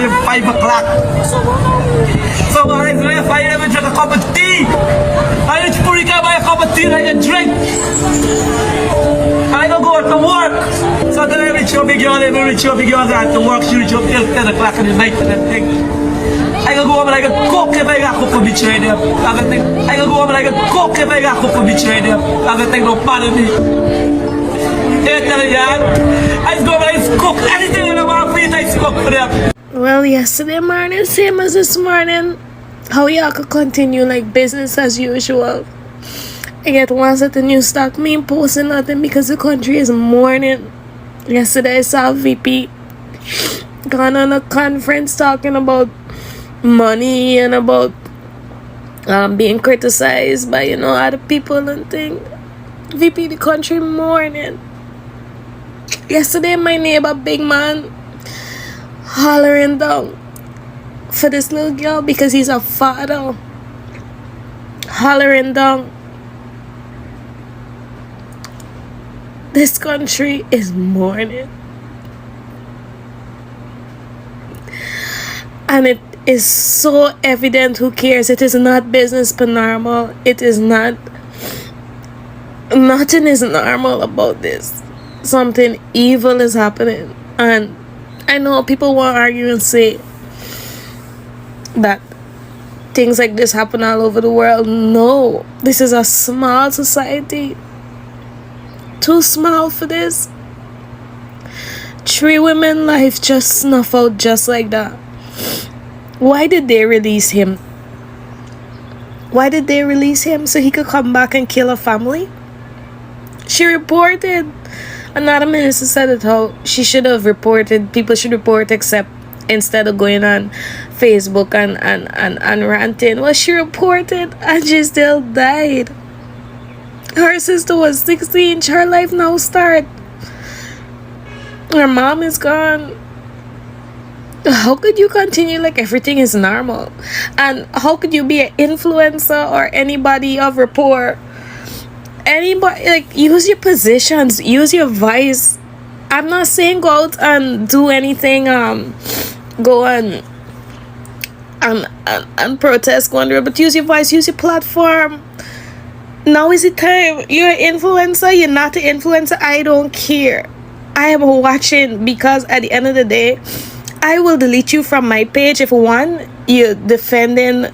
at 5 o'clock. So when I left, I even drank a cup of tea. I reached Purika, buy a cup of tea and I drink. I don't go out to work. So then I reach up, big girl, I reach up, big girl, I have to work, she reach up till 10 o'clock in the night and that thing. I can go home and I can cook if I got cook a bitch right there. I can go home and I can cook if I got cook a bitch right there. I can think no part of me. I just go over and I cook anything that I want for you, I cook for them. Well, yesterday morning, same as this morning. How y'all could continue like business as usual. I get once at the new stock, me ain't posting nothing because the country is mourning. Yesterday I saw VP gone on a conference talking about money and about being criticized by other people and things. VP, the country mourning. Yesterday my neighbor big man hollering down for this little girl because he's a father, hollering down. This country is mourning, and it is so evident. Who cares? It is not business per normal. It is not. Nothing is normal about this. Something evil is happening, and I know people want to argue and say that things like this happen all over the world. No, this is a small society. Too small for this. 3 women life just snuff out just like that. Why did they release him? Why did they release him? So he could come back and kill a family? She reported. Another minister said it how she should have reported. People should report except instead of going on Facebook and ranting. Well, she reported and she still died. Her sister was 16. Her life now start. Her mom is gone. How could you continue like everything is normal? And how could you be an influencer or anybody of rapport? Anybody, like, use your positions, use your voice. I'm not saying go out and do anything, go and protest, go under, but use your voice, use your platform. Now is the time. You're an influencer, you're not an influencer, I don't care. I am watching, because at the end of the day, I will delete you from my page if one, you're defending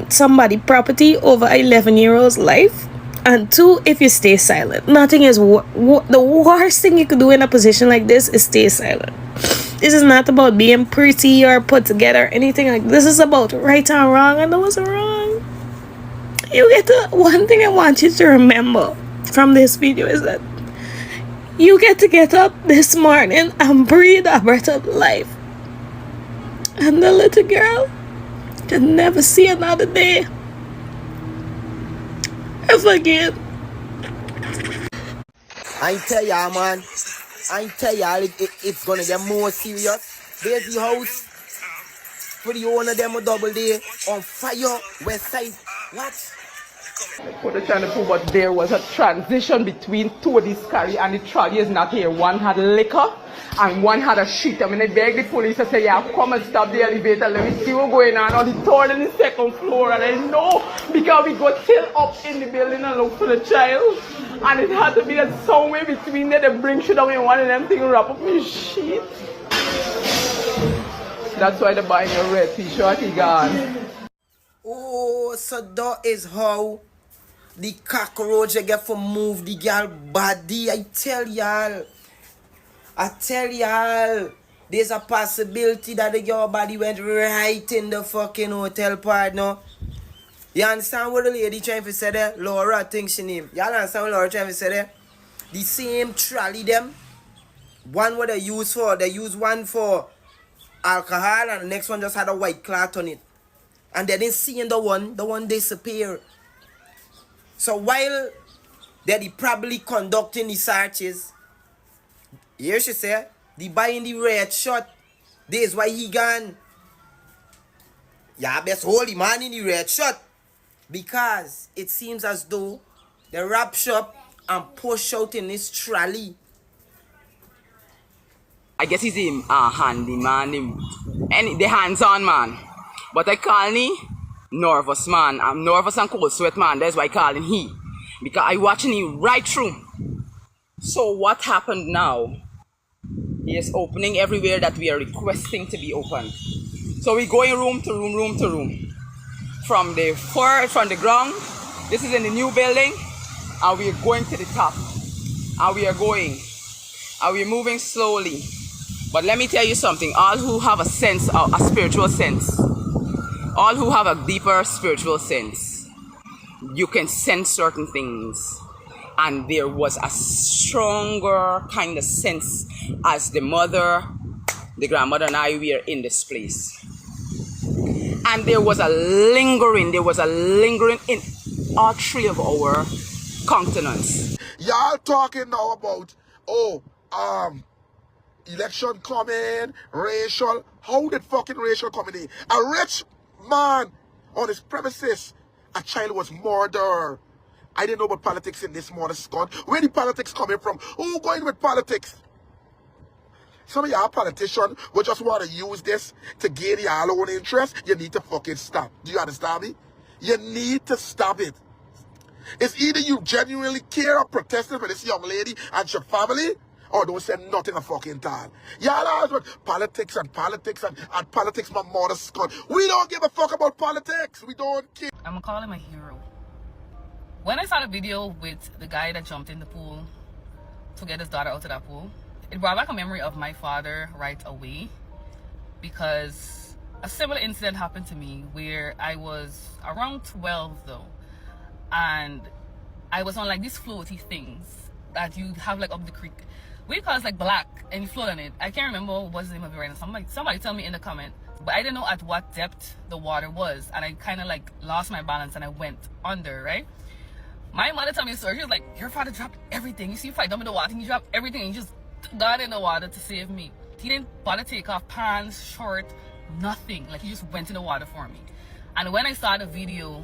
somebody property over an 11-year-old's life, and 2, if you stay silent. Nothing is the worst thing you could do in a position like this is stay silent. This is not about being pretty or put together or anything like this. Is about right and wrong, and those are wrong. You get to, one thing I want you to remember from this video is that you get up this morning and breathe a breath of life, and the little girl can never see another day ever again. I tell y'all, man. I tell y'all it's gonna get more serious. There's the house for the owner them a double day on fire, west side. What? What they're trying to prove, but there was a transition between 2 of these carry and the trolley is not here. One had liquor and one had a sheet. I mean, they begged the police to say, yeah, come and stop the elevator. Let me see what's going on the 3rd and the 2nd floor. And I know, because we got till up in the building and look for the child. And it had to be that somewhere between there, they bring shit away one of them things wrap up in sheet. That's why they're buying a red t-shirt, he gone. Oh, so that is how the cockroach get for move the girl body. I tell y'all, there's a possibility that the girl body went right in the fucking hotel partner. You understand what the lady trying to say there? Laura thinks she name. Y'all understand what Laura trying to say there? The same trolley them. One what they use one for alcohol and the next one just had a white cloth on it. And they didn't see the one disappear. So while they're probably conducting the searches, here she said, the buying the red shot, this is why he gone. Yeah, best hold the man in the red shot. Because it seems as though they wrap shop and push out in this trolley. I guess he's the handyman, the hands-on man. But I call me nervous man. I'm nervous and cold sweat man. That's why I call him he. Because I watching him right through. So what happened now? He is opening everywhere that we are requesting to be opened. So we're going room to room, room to room. From the ground, this is in the new building, and we're going to the top. And we are going. And we're moving slowly. But let me tell you something. All who have a sense, a spiritual sense, all who have a deeper spiritual sense, you can sense certain things. And there was a stronger kind of sense as the mother, the grandmother and I were in this place. And there was a lingering in all three of our countenance. Y'all talking now about, election coming, racial. How did fucking racial come in? A rich man on his premises, a child was murdered. I didn't know about politics in this morning, Scott. Where the politics coming from? Who going with politics? Some of y'all politicians will just want to use this to gain your own interest. You need to fucking stop. Do you understand me? You need to stop it. It's either you genuinely care or protesting for this young lady and your family, or don't say nothing a fucking time. Y'all always with politics and politics and politics, my mother's Scott. We don't give a fuck about politics. We don't care. I'm gonna call him a hero. When I saw the video with the guy that jumped in the pool to get his daughter out of that pool, it brought back a memory of my father right away, because a similar incident happened to me where I was around 12 though, and I was on like these floaty things that you have like up the creek. We call it like black, and you float on it. I can't remember what's the name of it right now. Somebody tell me in the comment. But I didn't know at what depth the water was, and I kind of like lost my balance and I went under, right? My mother told me a story. She was like, your father dropped everything. You see, if I dump in the water, he dropped everything and he just got in the water to save me. He didn't bother take off pants, short, nothing. Like, he just went in the water for me. And when I saw the video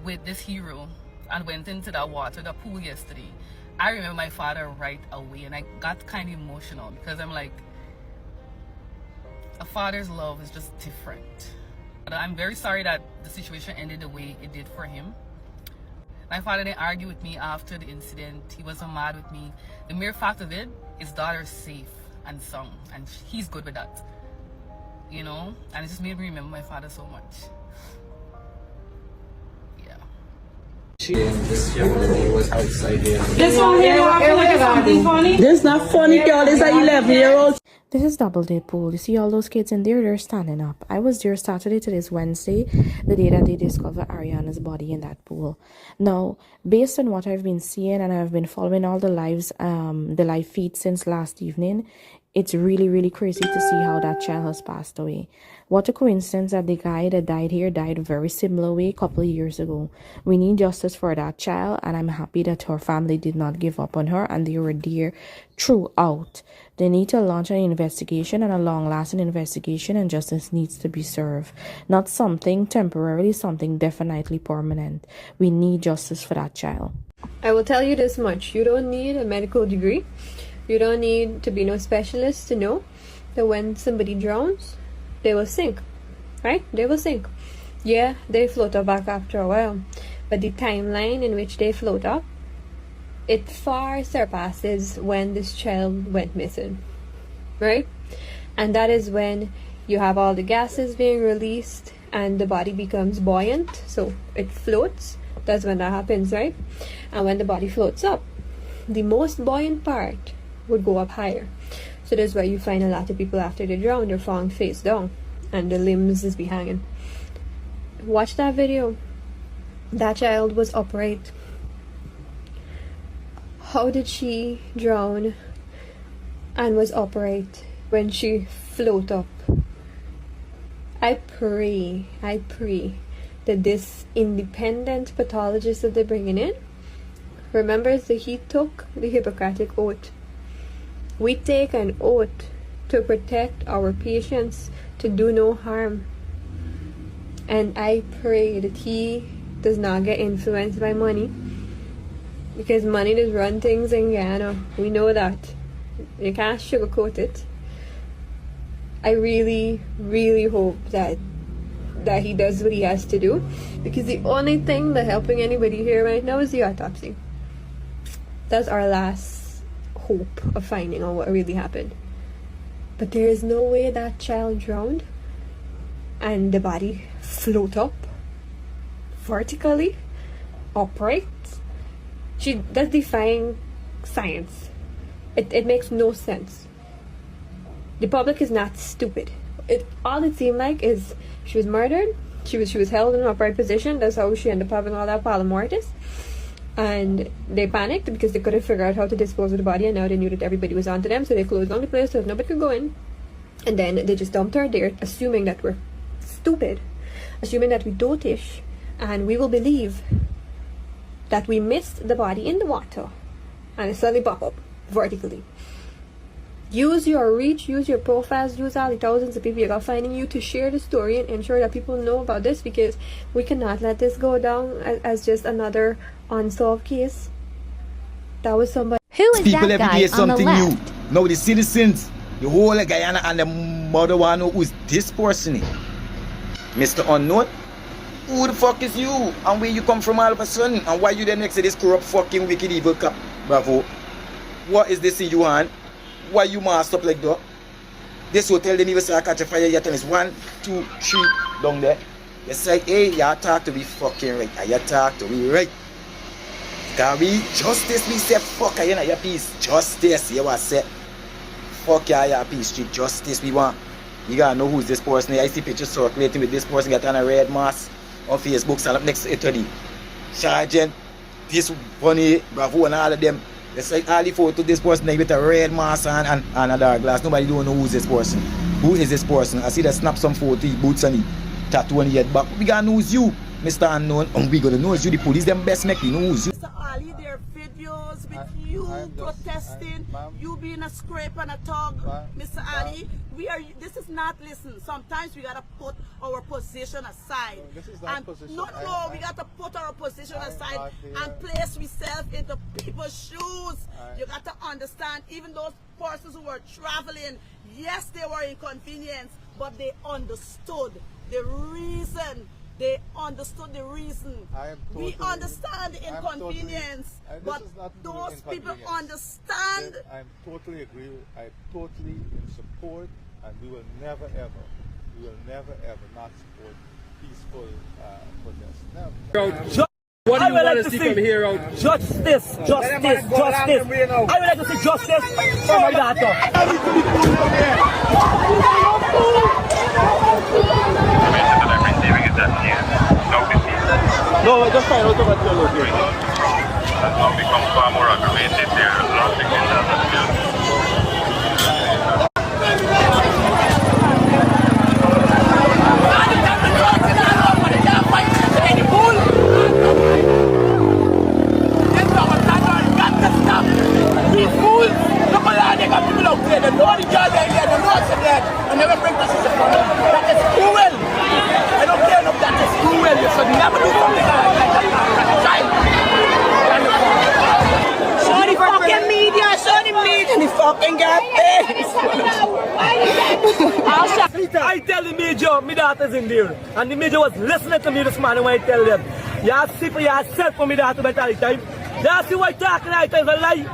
with this hero and went into that water, the pool yesterday, I remember my father right away, and I got kind of emotional because I'm like, a father's love is just different. But I'm very sorry that the situation ended the way it did for him. My father didn't argue with me after the incident. He wasn't mad with me. The mere fact of it, his daughter's safe and sound, and he's good with that. You know? And it just made me remember my father so much. Yeah. This young lady was outside here. This one here, like something funny? This is not funny, girl. This is an 11-year-old. This is Double Day Pool. You see all those kids in there? They're standing up. I was there Saturday to this Wednesday, the day that they discovered Ariana's body in that pool. Now, based on what I've been seeing, and I've been following all the live feeds since last evening, it's really, really crazy to see how that child has passed away. What a coincidence that the guy that died here died a very similar way a couple of years ago. We need justice for that child, and I'm happy that her family did not give up on her and they were there throughout. They need to launch an investigation, and a long-lasting investigation, and justice needs to be served. Not something temporarily, something definitely permanent. We need justice for that child. I will tell you this much. You don't need a medical degree. You don't need to be no specialist to know that when somebody drowns, they will sink. Right? They will sink. Yeah, they float up back after a while. But the timeline in which they float up, it far surpasses when this child went missing, right? And that is when you have all the gases being released and the body becomes buoyant, so it floats. That's when that happens, right? And when the body floats up, the most buoyant part would go up higher. So that's why you find a lot of people after they drown, they're falling face down and the limbs is be hanging. Watch that video. That child was upright. How did she drown and was upright when she float up? I pray that this independent pathologist that they're bringing in remembers that he took the Hippocratic oath. We take an oath to protect our patients, to do no harm. And I pray that he does not get influenced by money, because money does run things in Guyana. We know that. You can't sugarcoat it. I really, really hope that he does what he has to do, because the only thing that's helping anybody here right now is the autopsy. That's our last hope of finding out what really happened. But there is no way that child drowned and the body float up vertically, upright. That's defying science. It makes no sense. The public is not stupid. All it seemed like is she was murdered. She was held in an upright position. That's how she ended up having all that pallor mortis. And they panicked because they couldn't figure out how to dispose of the body, and now they knew that everybody was onto them, so they closed down the place so nobody could go in. And then they just dumped her there, assuming that we're stupid, assuming that we dotish, and we will believe that we missed the body in the water and it suddenly pop up vertically. Use your reach, use your profiles, use all the thousands of people you got finding you to share the story and ensure that people know about this, because we cannot let this go down as just another unsolved case. That was somebody. Who is people that every guy day on the something left? new. Now the citizens, the whole of Guyana and the mother one who is this person. Mr. Unknown, who the fuck is you? And where you come from all of a sudden? And why you then next to this corrupt fucking wicked evil cop? Bravo. What is this in you hand? Why you masked up like that? This hotel didn't even say I catch a fire yet, and it's 1, 2, 3 down there. You say, hey, you talk to me fucking right. And you talk to me right. Can we justice? We say, fuck, you know your peace. Justice, you want say. Fuck your peace, street justice we want. You gotta know who's this person. I see pictures circulating with this person got on a red mask on Facebook, stand up next to Editorial. Sergeant, this bunny, Bravo, and all of them. It's like all the photo this person with a red mask and a dark glass. Nobody don't know who's this person. Who is this person? I see that snap some photo, boots and the tattoo on the head back. We gotta know who's you, Mr. Unknown. And we gonna know who's you. The police them best make we know who's you. Mr. Ali, there are videos with you protesting, you being a scrape and a tug, Mr. Ali. This is not, listen, sometimes we gotta put our position aside. No, we gotta put our position aside and place ourselves into people's shoes. You gotta understand, even those persons who were traveling, yes, they were inconvenienced, but they understood the reason. They understood the reason. We understand the inconvenience, but those people understand. I totally agree. I totally in support, and we will never ever not support peaceful protest. Never. What do you want to see from here out? Justice. I would like to see justice for my daughter. No, I just find out about your location. Has now become far more aggravated. There are lots of things I tell the major, my daughter's in there, and the major was listening to me this morning when I tell them, you see for yourself for my daughter by the time. You see why talking right is a lie,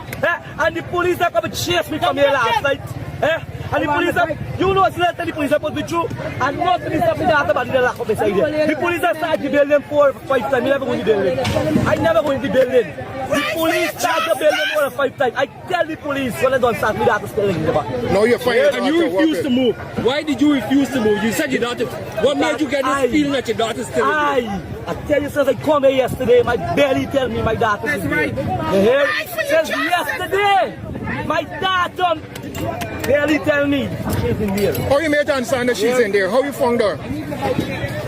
and the police are coming to chase me from here last night, and the police are, you know what's left, and the police are supposed to be true, and nothing is up my daughter but the lock up inside there. The police are started the building 4 or 5 times, I never go in the building. I never go in the building. The police started the building 4 or 5 times. I tell the police when I don't start my daughter still in the back. No, you're fine. And you refused to move. Why did you refuse to move? You said your daughter. What made you get this feeling that your daughter's still in there? I tell you, since I come here yesterday, my belly tell me my daughter's in there. You hear? Since yesterday, my daughter barely tell me she's in there. How you made understand that she's in there? How you found her?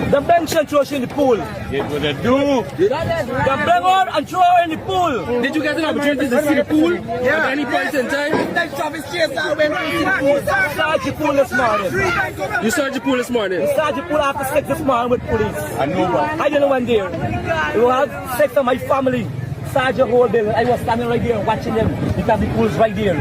The bench and throw her in the pool. Get what they do. They bring her and throw her in the pool. Did you get an opportunity to see the pool? Yeah. At any point in time? Search the pool this morning. You searched the pool this morning? We searched the pool after 6 this morning with police. I know what. I didn't went there. We had 6 of my family. Search the whole building. I was standing right there watching them because the pool's right there.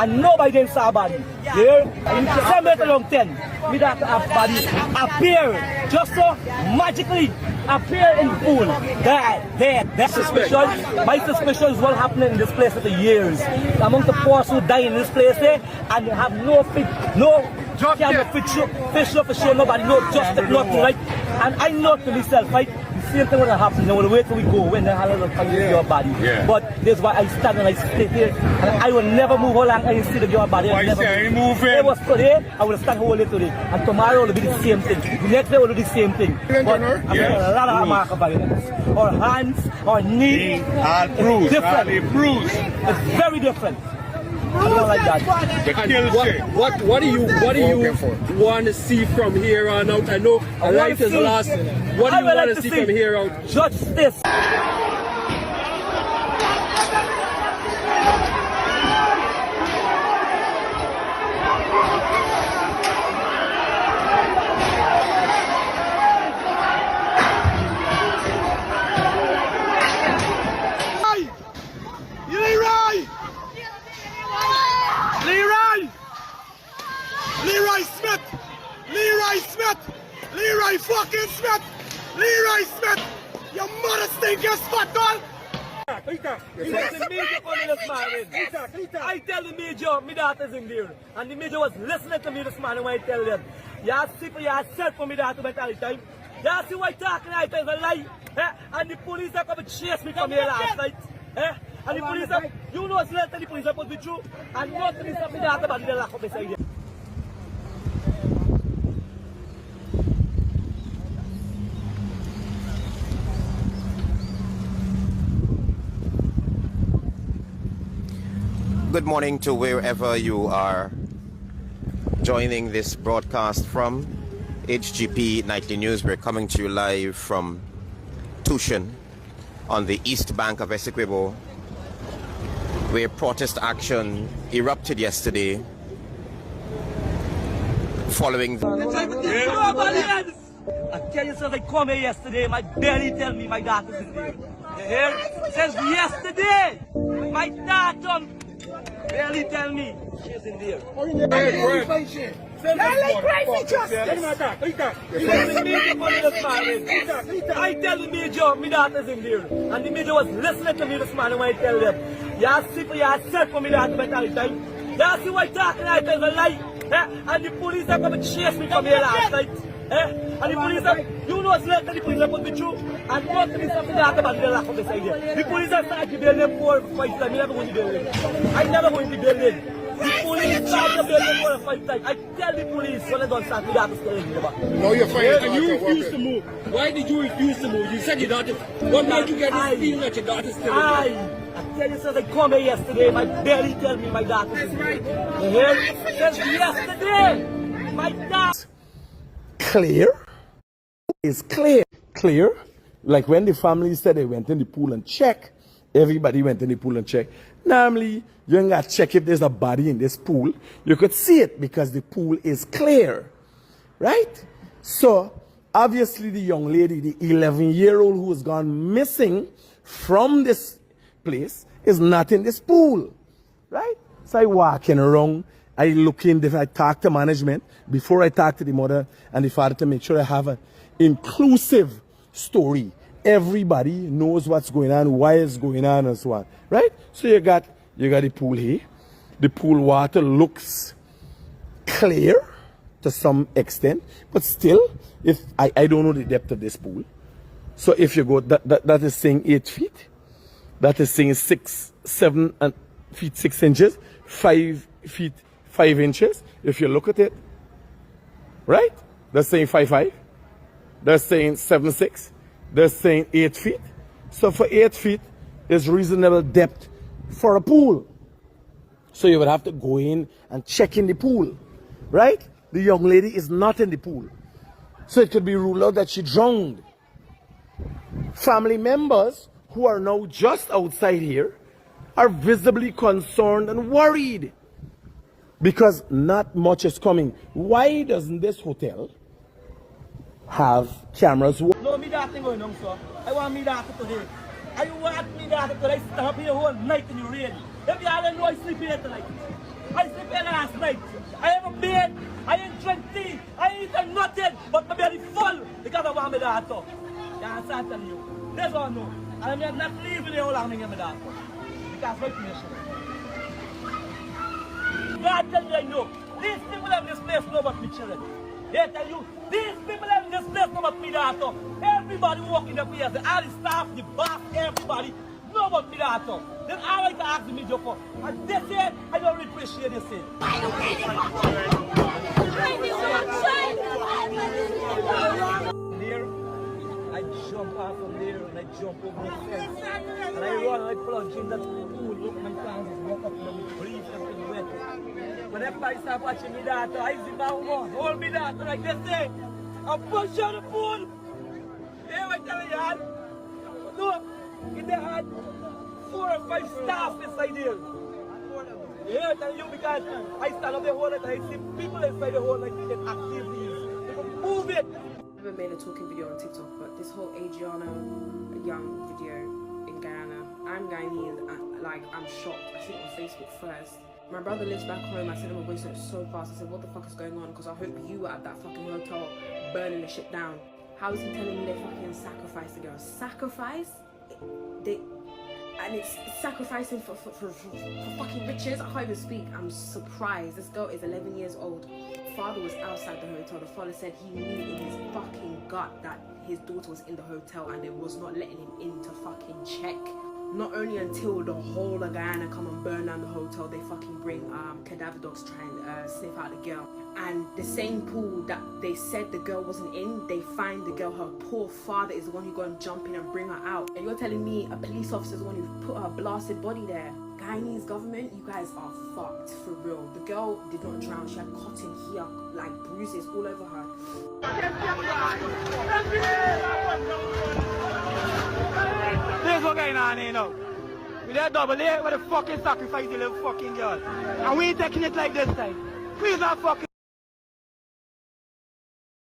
and nobody didn't saw a body. Here, in December around 10, me that have body appear, just so magically appear in the pool. That suspicion, my suspicion is what happened in this place for years. Among the poor who die in this place there, and they have no camera fish up for show nobody, no justice, nothing, right? And I know to myself, right? The same thing would have happened. They will wait till we go when the hell will come to your body. Yeah. But this is why I stand and I stay here, and I will never move how long I see the your body. Why say you move it? It was today, I will stand whole day today, and tomorrow will be the same thing. The next day will do the same thing. But I'm a lot of mark of violence. Or hands, or knee, all bruised. Different. It's very different. I don't like that. What do you want to see from here on out? I know a life is lost. What do you want to see from here out? Justice. Leroy fucking Smith! Leroy Smith! Your mother stink your spot on! I tell the major, my daughter's in there. And the major was listening to me this morning when I tell them. You see for yourself for my daughter all the time. You see why talking like there's a lie. And the police are coming to chase me from here last night. And the police are, you know what's left and the police are put me through. And not to me my daughter but they lock up beside you. Good morning to wherever you are joining this broadcast from. HGP Nightly News, we're coming to you live from Tuschen on the east bank of Essequibo, where protest action erupted yesterday following the... I tell you something, I come here yesterday, my belly tell me my daughter's in there. You hear? Since yesterday, my daughter barely tell me she's in there. I tell the major, my daughter's in there. And the major was listening to me this morning when I tell them. You see for yourself for my daughter all the time. You see why talking like there's a lie. And the police are coming to chase me from here last night. And the police are, you know what's left and the police are put me through. And not to me something that about the lack of the side here. The police are starting to build them 4 or 5 times. I never go in the building. I never go in the building. The police start to build them 4 or 5 times. I tell the police when they don't start me that to stay in the No, you're fine. And you refused to move. Why did you refuse to move? You said your daughter. What made you get this feeling that your daughter's still in there? I tell you something, I come here yesterday, my belly tell me my daughter's in there. You hear? Since yesterday, my daughter. Clear is clear. Clear. Like when the family said they went in the pool and check, everybody went in the pool and check. Normally, you ain't got to check if there's a body in this pool. You could see it because the pool is clear. Right? So, obviously the young lady, the 11-year-old who has gone missing from this place is not in this pool. Right? So I walking around. I look in, I talk to management before I talk to the mother and the father to make sure I have an inclusive story. Everybody knows what's going on, why it's going on, and so on. Right? So you got the pool here. The pool water looks clear to some extent, but still, if I don't know the depth of this pool. So if you go, that is saying 8 feet. That is saying 7 feet 6 inches, 5 feet 5 inches. If you look at it, right? They're saying 5'5". They're saying 7'6". They're saying 8 feet. So for 8 feet is reasonable depth for a pool. So you would have to go in and check in the pool, right? The young lady is not in the pool. So it could be ruled out that she drowned. Family members who are now just outside here are visibly concerned and worried because not much is coming. Why doesn't this hotel have cameras? No, me that thing going on, sir. I want me that today. I want me that today. I stay up here the whole night in the rain. If you all know I sleep here tonight. I sleep here last night. I haven't been, I ain't drink tea, I ain't eaten nothing, but my belly full because of what my daughter. You understand telling you? That's all I know. And I'm not leaving here how long I get my daughter. Because my permission. God tell me I know. These people have this place know about me children. They tell you, these people have this place know about me daughter. Everybody walking up here, all the staff, the boss, everybody know about me daughter. Then all I can ask me job for. And they say, I don't really appreciate this thing. There, I jump off from there and I jump over the fence. And I run and I plunge in that pool. Look, my hands is walk up and I'm breathe everything wet. When everybody start watching me daughter, I see my woman, hold me daughter like they say. I push out the pool. Yeah, I tell you, no, in the had 4 or 5 staff inside there. Yeah, I tell you because I stand up the whole and I see people inside the hole like they get activities. They can move it. I haven't made a talking video on TikTok, but this whole Adrianna Younge video in Guyana, I'm Guyanese, like I'm shocked. I see it on Facebook first. My brother lives back home. I sent him a voice note so fast. I said, what the fuck is going on? Because I hope you were at that fucking hotel burning the shit down. How is he telling me they fucking sacrificed the girl? Sacrifice? And it's sacrificing for fucking riches. I can't even speak. I'm surprised. This girl is 11 years old. Father was outside the hotel. The father said he knew in his fucking gut that his daughter was in the hotel and they was not letting him in to fucking check. Not only until the whole of Guyana come and burn down the hotel, they fucking bring cadaver dogs try and sniff out the girl. And the same pool that they said the girl wasn't in, they find the girl, her poor father is the one who go and jump in and bring her out. And you're telling me a police officer is the one who put her blasted body there? Guyanese government, you guys are fucked for real. The girl did not drown, she had cotton here, like bruises all over her. This what's going on here now. We there double A, where the fucking sacrifice the little fucking girl. And we ain't taking it like this time. We are fucking